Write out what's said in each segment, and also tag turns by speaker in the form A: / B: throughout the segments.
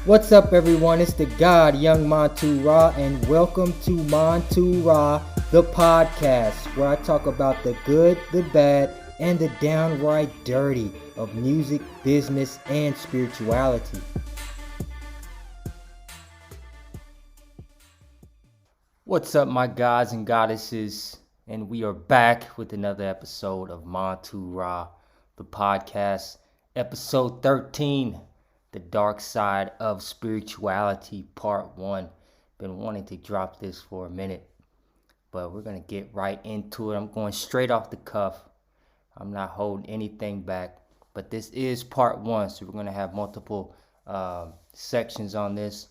A: What's up, everyone? It's the God, Young Montu-Ra, and welcome to Montu-Ra, the podcast, where I talk about the good, the bad, and the downright dirty of music, business, and spirituality. What's up, my gods and goddesses? And we are back with another episode of Montu-Ra, the podcast, episode 13. The Dark Side of Spirituality, Part 1. Been wanting to drop this for a minute, but we're going to get right into it. I'm going straight off the cuff. I'm not holding anything back, but this is Part 1, so we're going to have multiple sections on this.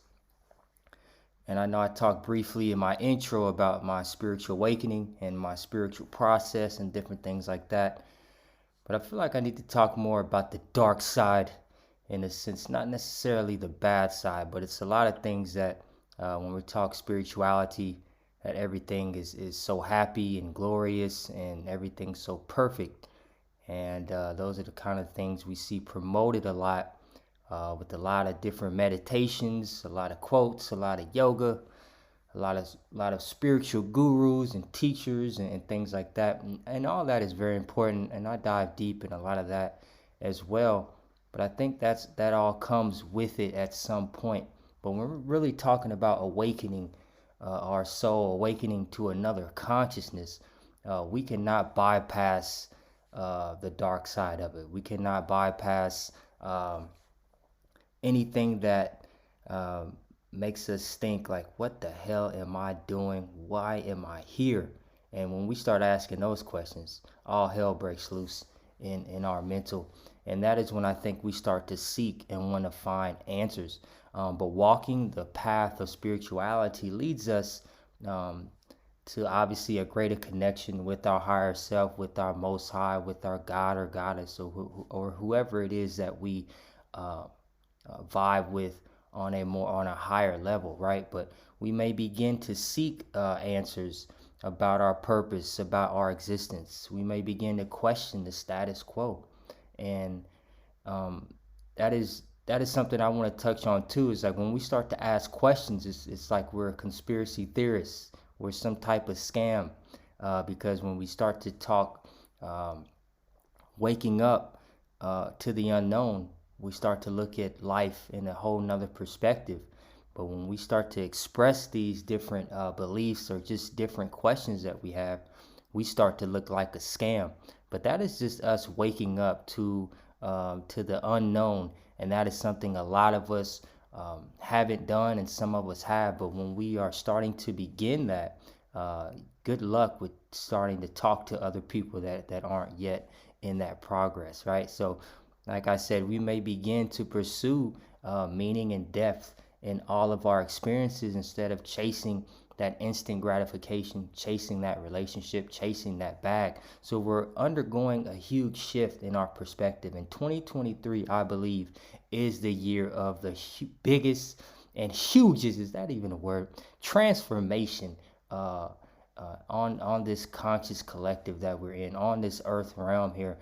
A: And I know I talked briefly in my intro about my spiritual awakening and my spiritual process and different things like that, but I feel like I need to talk more about the dark side, in a sense, not necessarily the bad side, but it's a lot of things that when we talk spirituality, that everything is so happy and glorious and everything's so perfect. And those are the kind of things we see promoted a lot with a lot of different meditations, a lot of quotes, a lot of yoga, a lot of spiritual gurus and teachers and things like that. And all that is very important, and I dive deep in a lot of that as well. But I think that all comes with it at some point. But when we're really talking about awakening our soul, awakening to another consciousness, we cannot bypass the dark side of it. We cannot bypass anything that makes us think like, what the hell am I doing? Why am I here? And when we start asking those questions, all hell breaks loose in our mental. And that is when I think we start to seek and want to find answers. But walking the path of spirituality leads us to obviously a greater connection with our higher self, with our most high, with our God or goddess, or whoever it is that we vibe with on a higher level, right? But we may begin to seek answers about our purpose, about our existence. We may begin to question the status quo. And that is something I want to touch on too. Is like when we start to ask questions, it's like we're conspiracy theorists. We're some type of scam, because when we start to talk waking up to the unknown, we start to look at life in a whole nother perspective. But when we start to express these different beliefs or just different questions that we have, we start to look like a scam. But that is just us waking up to the unknown, and that is something a lot of us haven't done, and some of us have. But when we are starting to begin that, good luck with starting to talk to other people that aren't yet in that progress, right? So, like I said, we may begin to pursue meaning and depth in all of our experiences instead of chasing that instant gratification, chasing that relationship, chasing that bag. So we're undergoing a huge shift in our perspective. And 2023, I believe, is the year of the biggest and hugest, is that even a word, transformation on this conscious collective that we're in, on this earth realm here.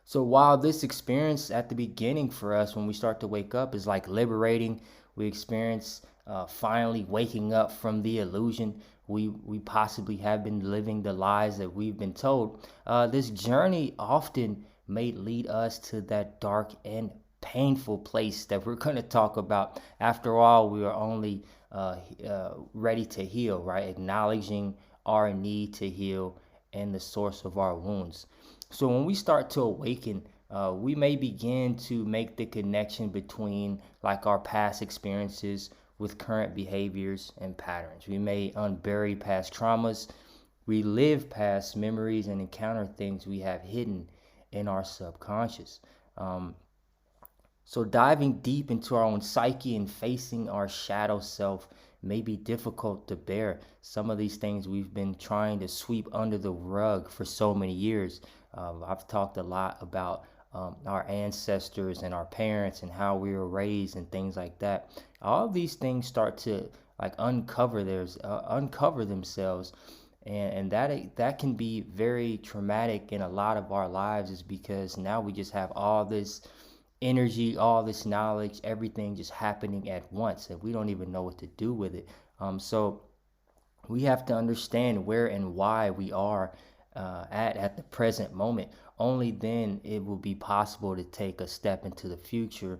A: So while this experience at the beginning for us, when we start to wake up, is like liberating, we experience finally waking up from the illusion we possibly have been living, the lies that we've been told. This journey often may lead us to that dark and painful place that we're going to talk about. After all, we are only ready to heal, right? Acknowledging our need to heal and the source of our wounds. So when we start to awaken, we may begin to make the connection between like our past experiences with current behaviors and patterns. We may unbury past traumas, relive past memories, and encounter things we have hidden in our subconscious. So diving deep into our own psyche and facing our shadow self may be difficult to bear. Some of these things we've been trying to sweep under the rug for so many years. I've talked a lot about our ancestors and our parents and how we were raised and things like that. All of these things start to like uncover themselves, and that can be very traumatic in a lot of our lives, is because now we just have all this energy, all this knowledge, everything just happening at once, and we don't even know what to do with it. So we have to understand where and why we are at the present moment. Only then it will be possible to take a step into the future,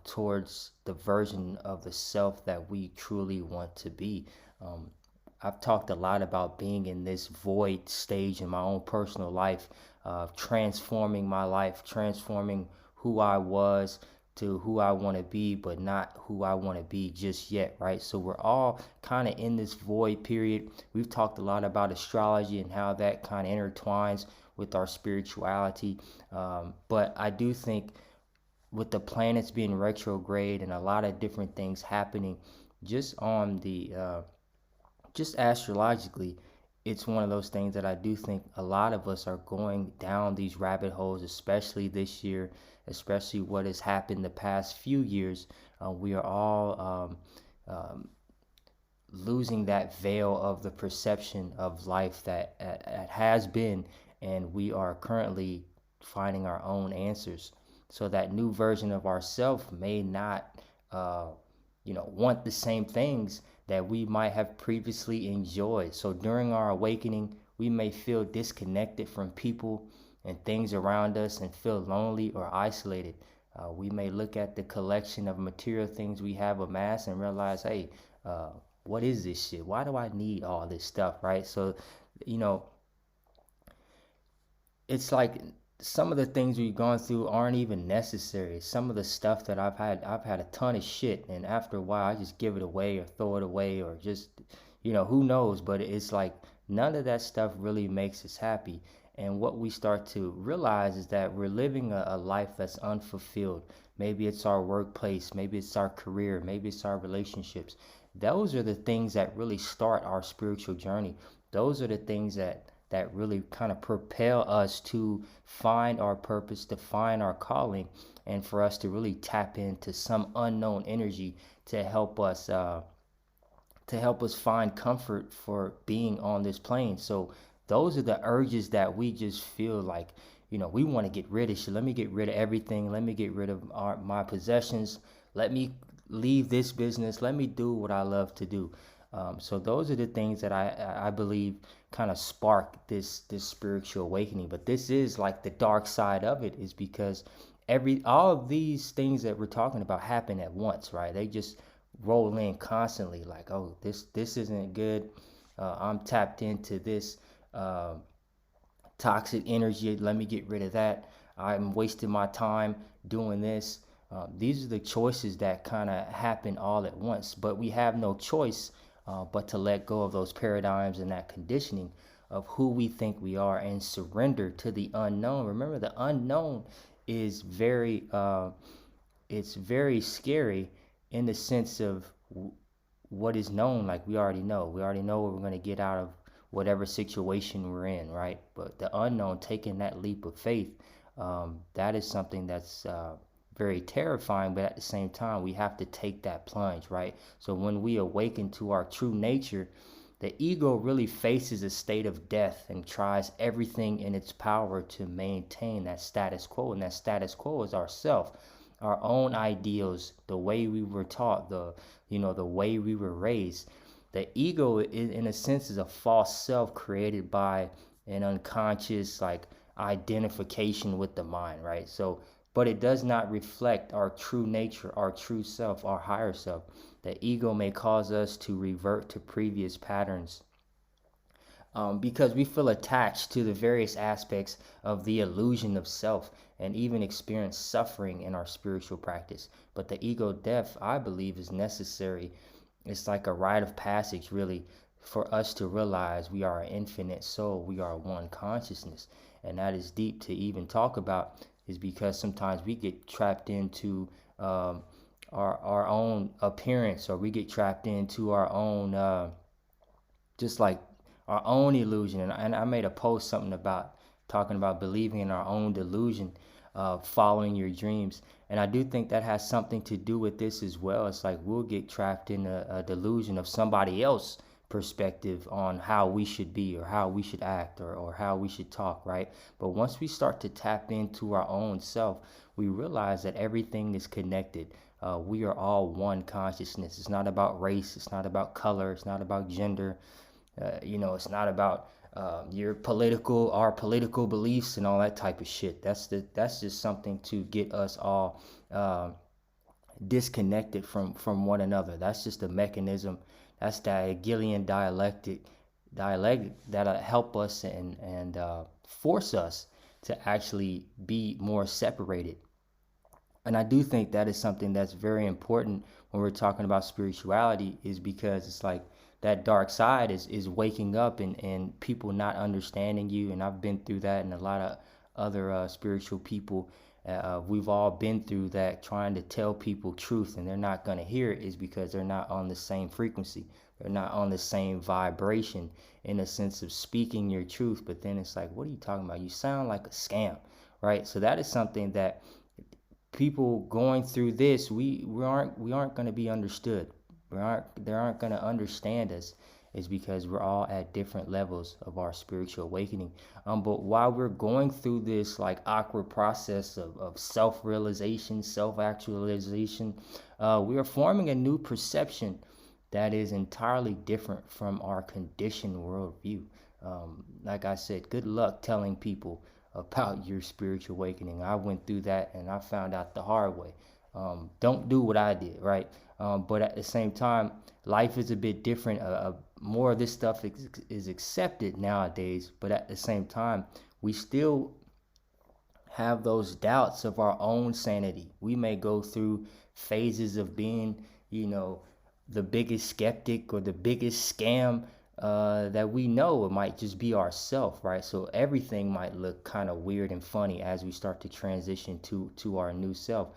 A: towards the version of the self that we truly want to be. Um, I've talked a lot about being in this void stage in my own personal life, transforming my life, transforming who I was to who I want to be, but not who I want to be just yet, right? So we're all kind of in this void period. We've talked a lot about astrology and how that kind of intertwines with our spirituality. But I do think with the planets being retrograde and a lot of different things happening just on the just astrologically, it's one of those things that I do think a lot of us are going down these rabbit holes, especially this year, especially what has happened the past few years. We are all losing that veil of the perception of life that has been, and we are currently finding our own answers. So that new version of ourself may not, want the same things that we might have previously enjoyed. So during our awakening, we may feel disconnected from people and things around us and feel lonely or isolated. We may look at the collection of material things we have amassed and realize, hey, what is this shit? Why do I need all this stuff, right? So, you know, it's like some of the things we've gone through aren't even necessary. Some of the stuff that I've had a ton of shit, and after a while, I just give it away or throw it away or just, who knows? But it's like none of that stuff really makes us happy. And what we start to realize is that we're living a life that's unfulfilled. Maybe it's our workplace, maybe it's our career, maybe it's our relationships. Those are the things that really start our spiritual journey. Those are the things that really kind of propel us to find our purpose, to find our calling, and for us to really tap into some unknown energy to help us find comfort for being on this plane. So those are the urges that we just feel like, we want to get rid of shit. Let me get rid of everything. Let me get rid of my possessions. Let me leave this business. Let me do what I love to do. So those are the things that I believe kind of spark this spiritual awakening. But this is like the dark side of it, is because all of these things that we're talking about happen at once, right? They just roll in constantly, like, oh, this isn't good. I'm tapped into this toxic energy. Let me get rid of that. I'm wasting my time doing this. These are the choices that kind of happen all at once, but we have no choice but to let go of those paradigms and that conditioning of who we think we are and surrender to the unknown. Remember, the unknown is it's very scary in the sense of what is known. Like, we already know what we're going to get out of whatever situation we're in, right? But the unknown, taking that leap of faith, that is something that's very terrifying, but at the same time, we have to take that plunge, right? So when we awaken to our true nature, the ego really faces a state of death and tries everything in its power to maintain that status quo. And that status quo is ourself, our own ideals, the way we were taught, the way we were raised. The ego, in a sense, is a false self created by an unconscious, like, identification with the mind, right? So, but it does not reflect our true nature, our true self, our higher self. The ego may cause us to revert to previous patterns, because we feel attached to the various aspects of the illusion of self and even experience suffering in our spiritual practice. But the ego death, I believe, is necessary. It's like a rite of passage, really, for us to realize we are an infinite soul, we are one consciousness. And that is deep to even talk about, is because sometimes we get trapped into our own appearance, or we get trapped into our own just like our own illusion. And I made a post something about talking about believing in our own delusion, following your dreams. And I do think that has something to do with this as well. It's like we'll get trapped in a delusion of somebody else perspective on how we should be or how we should act or how we should talk, right? But once we start to tap into our own self, we realize that everything is connected. We are all one consciousness. It's not about race. It's not about color. It's not about gender. It's not about our political beliefs and all that type of shit. That's just something to get us all disconnected from one another. That's just a mechanism. That's that Hegelian dialect that'll help us and force us to actually be more separated. And I do think that is something that's very important when we're talking about spirituality, is because it's like that dark side is waking up and people not understanding you. And I've been through that, and a lot of other spiritual people, we've all been through that, trying to tell people truth and they're not going to hear it, is because they're not on the same frequency. They're not on the same vibration in a sense of speaking your truth. But then it's like, what are you talking about? You sound like a scam, right? So that is something that people going through this, we aren't going to be understood. They aren't going to understand us, is because we're all at different levels of our spiritual awakening. But while we're going through this like awkward process of self-realization, self-actualization, we are forming a new perception that is entirely different from our conditioned worldview. Like I said, good luck telling people about your spiritual awakening. I went through that and I found out the hard way. Don't do what I did, right? But at the same time, life is a bit different. More of this stuff is accepted nowadays, but at the same time, we still have those doubts of our own sanity. We may go through phases of being, the biggest skeptic or the biggest scam that we know. It might just be ourself, right? So everything might look kind of weird and funny as we start to transition to our new self.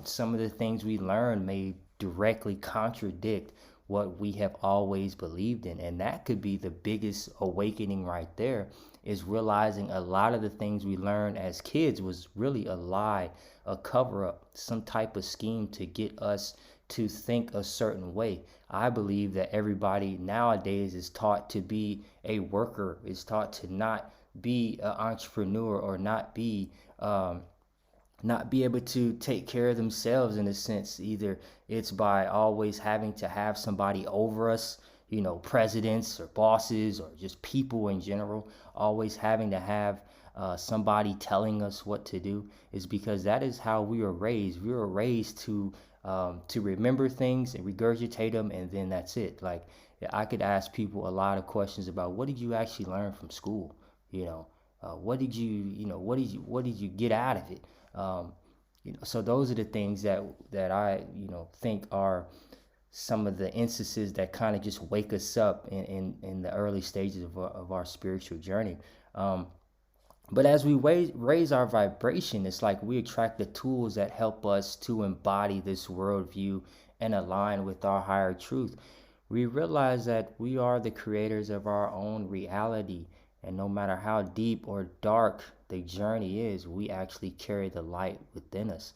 A: Some of the things we learn may directly contradict what we have always believed in, and that could be the biggest awakening right there, is realizing a lot of the things we learned as kids was really a lie, a cover up, some type of scheme to get us to think a certain way. I believe that everybody nowadays is taught to be a worker, is taught to not be an entrepreneur, or not be able to take care of themselves in a sense. Either it's by always having to have somebody over us, presidents or bosses or just people in general, always having to have somebody telling us what to do, is because that is how we were raised. We were raised to remember things and regurgitate them, and then that's it. Like, I could ask people a lot of questions about, what did you actually learn from school? What did you get out of it? So those are the things that I think are some of the instances that kind of just wake us up in the early stages of our spiritual journey. But as we raise our vibration, it's like we attract the tools that help us to embody this worldview and align with our higher truth. We realize that we are the creators of our own reality, and no matter how deep or dark the journey is, we actually carry the light within us.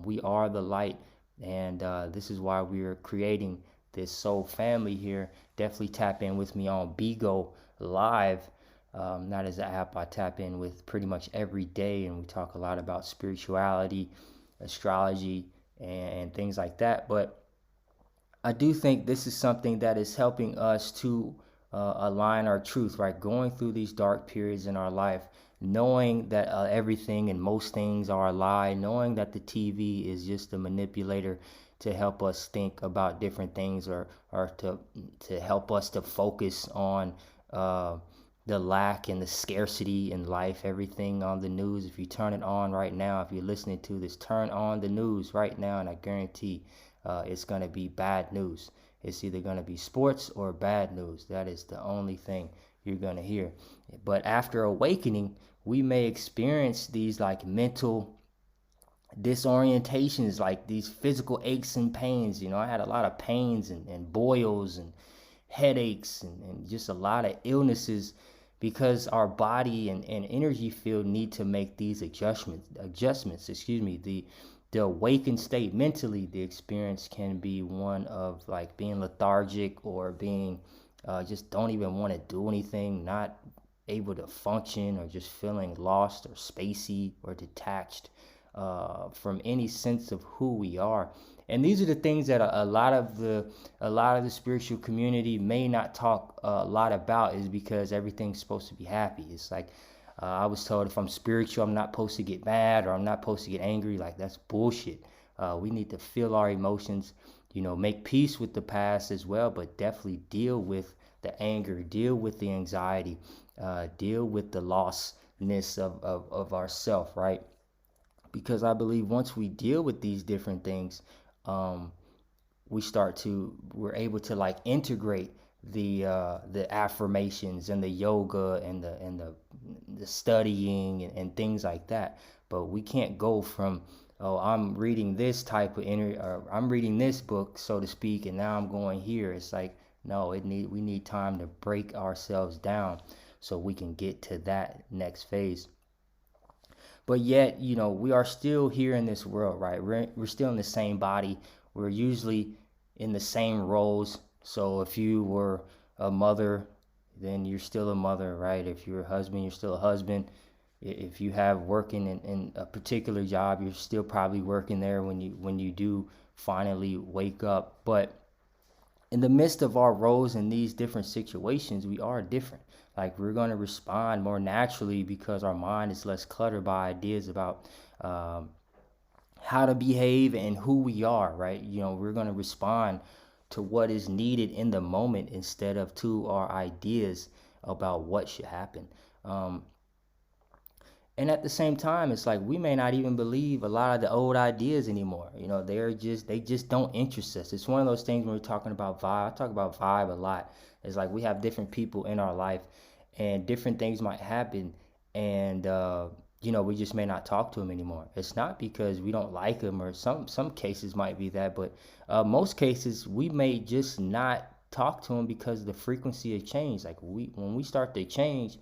A: We are the light, and this is why we are creating this soul family here. Definitely tap in with me on Bigo Live. That is an app I tap in with pretty much every day, and we talk a lot about spirituality, astrology, and things like that. But I do think this is something that is helping us to align our truth, right? Going through these dark periods in our life, knowing that everything and most things are a lie, knowing that the TV is just a manipulator to help us think about different things, or to help us to focus on the lack and the scarcity in life. Everything on the news, if you turn it on right now, if you're listening to this, turn on the news right now, and I guarantee it's going to be bad news. It's either going to be sports or bad news. That is the only thing you're going to hear. But after awakening, we may experience these like mental disorientations, like these physical aches and pains. I had a lot of pains and boils and headaches and just a lot of illnesses, because our body and energy field need to make these adjustments. The awakened state mentally, the experience can be one of like being lethargic or being just don't even want to do anything, not able to function, or just feeling lost or spacey or detached from any sense of who we are. And these are the things that a lot of the spiritual community may not talk a lot about, is because everything's supposed to be happy. It's like, I was told if I'm spiritual, I'm not supposed to get mad, or I'm not supposed to get angry. Like, that's bullshit. We need to feel our emotions, make peace with the past as well, but definitely deal with the anger, deal with the anxiety, deal with the lostness of ourself, right? Because I believe once we deal with these different things, um, we're able to like integrate the affirmations and the yoga and the studying and things like that. But we can't go from, oh, I'm reading this type of or I'm reading this book, so to speak, and now I'm going here. It's like, no, we need time to break ourselves down so we can get to that next phase. But yet, we are still here in this world, right? We're still in the same body. We're usually in the same roles. So if you were a mother, then you're still a mother, right? If you're a husband, you're still a husband. If you have working in a particular job, you're still probably working there when you do finally wake up. But in the midst of our roles in these different situations, we are different. Like, we're going to respond more naturally because our mind is less cluttered by ideas about um, how to behave and who we are, right? We're going to respond to what is needed in the moment instead of to our ideas about what should happen. Um, and at the same time, it's like we may not even believe a lot of the old ideas anymore. They just don't interest us. It's one of those things when we're talking about vibe. I talk about vibe a lot. It's like we have different people in our life, and different things might happen, and we just may not talk to them anymore. It's not because we don't like them, or some cases might be that, but most cases we may just not talk to them because the frequency of change. Like, when we start to change,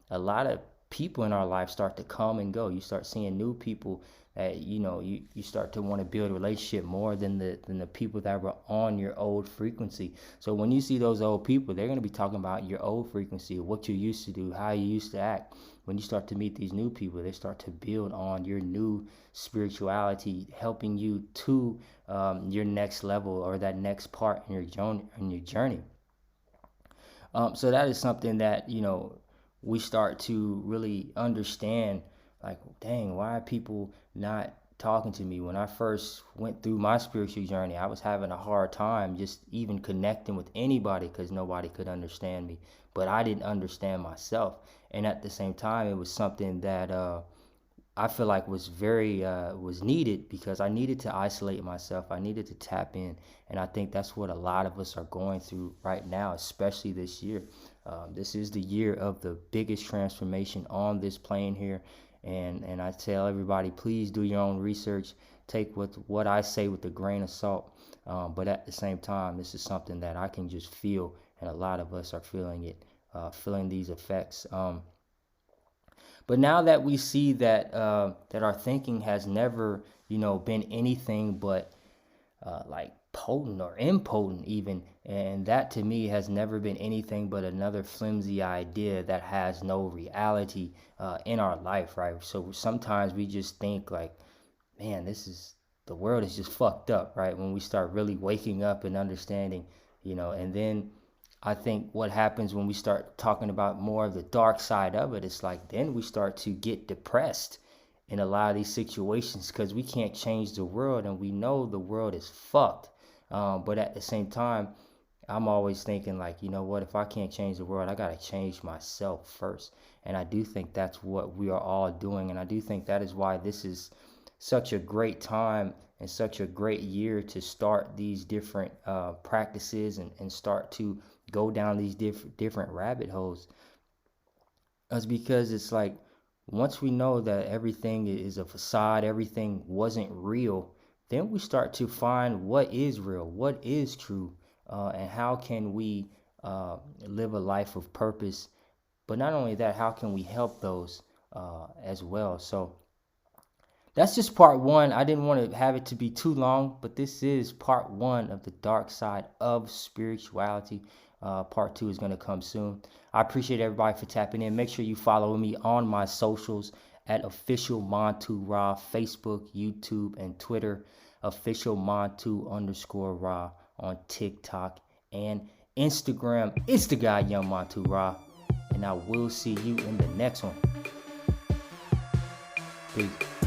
A: a lot of people in our life start to come and go. You start seeing new people that you start to want to build a relationship more than the people that were on your old frequency. So when you see those old people, they're going to be talking about your old frequency, what you used to do, how you used to act. When you start to meet these new people, they start to build on your new spirituality, helping you to your next level, or that next part in your journey. So that is something that we start to really understand. Like, dang, why are people not talking to me? When I first went through my spiritual journey, I was having a hard time just even connecting with anybody because nobody could understand me. But I didn't understand myself, and at the same time, it was something that I feel like was needed, because I needed to isolate myself. I needed to tap in, and I think that's what a lot of us are going through right now, especially this year. This is the year of the biggest transformation on this plane here, and I tell everybody, please do your own research. Take what I say with a grain of salt, but at the same time, this is something that I can just feel, and a lot of us are feeling it, feeling these effects. But now that we see that our thinking has never, been anything but like potent or impotent even, and that to me has never been anything but another flimsy idea that has no reality in our life, right? So sometimes we just think like, man, the world is just fucked up, right? When we start really waking up and understanding, and then I think what happens when we start talking about more of the dark side of it, it's like then we start to get depressed in a lot of these situations because we can't change the world, and we know the world is fucked. But at the same time, I'm always thinking like, you know what, if I can't change the world, I got to change myself first. And I do think that's what we are all doing. And I do think that is why this is such a great time and such a great year to start these different practices, and start to go down these different rabbit holes. That's because it's like, once we know that everything is a facade, everything wasn't real, then we start to find what is real, what is true, and how can we live a life of purpose. But not only that, how can we help those as well? So that's just part one. I didn't want to have it to be too long, but this is part one of the dark side of spirituality. Part 2 is going to come soon. I appreciate everybody for tapping in. Make sure you follow me on my socials at official Montu-Ra, Facebook, YouTube, and Twitter. Official Montu_Ra on TikTok and Instagram. It's the guy Young Montu-Ra, and I will see you in the next one. Peace.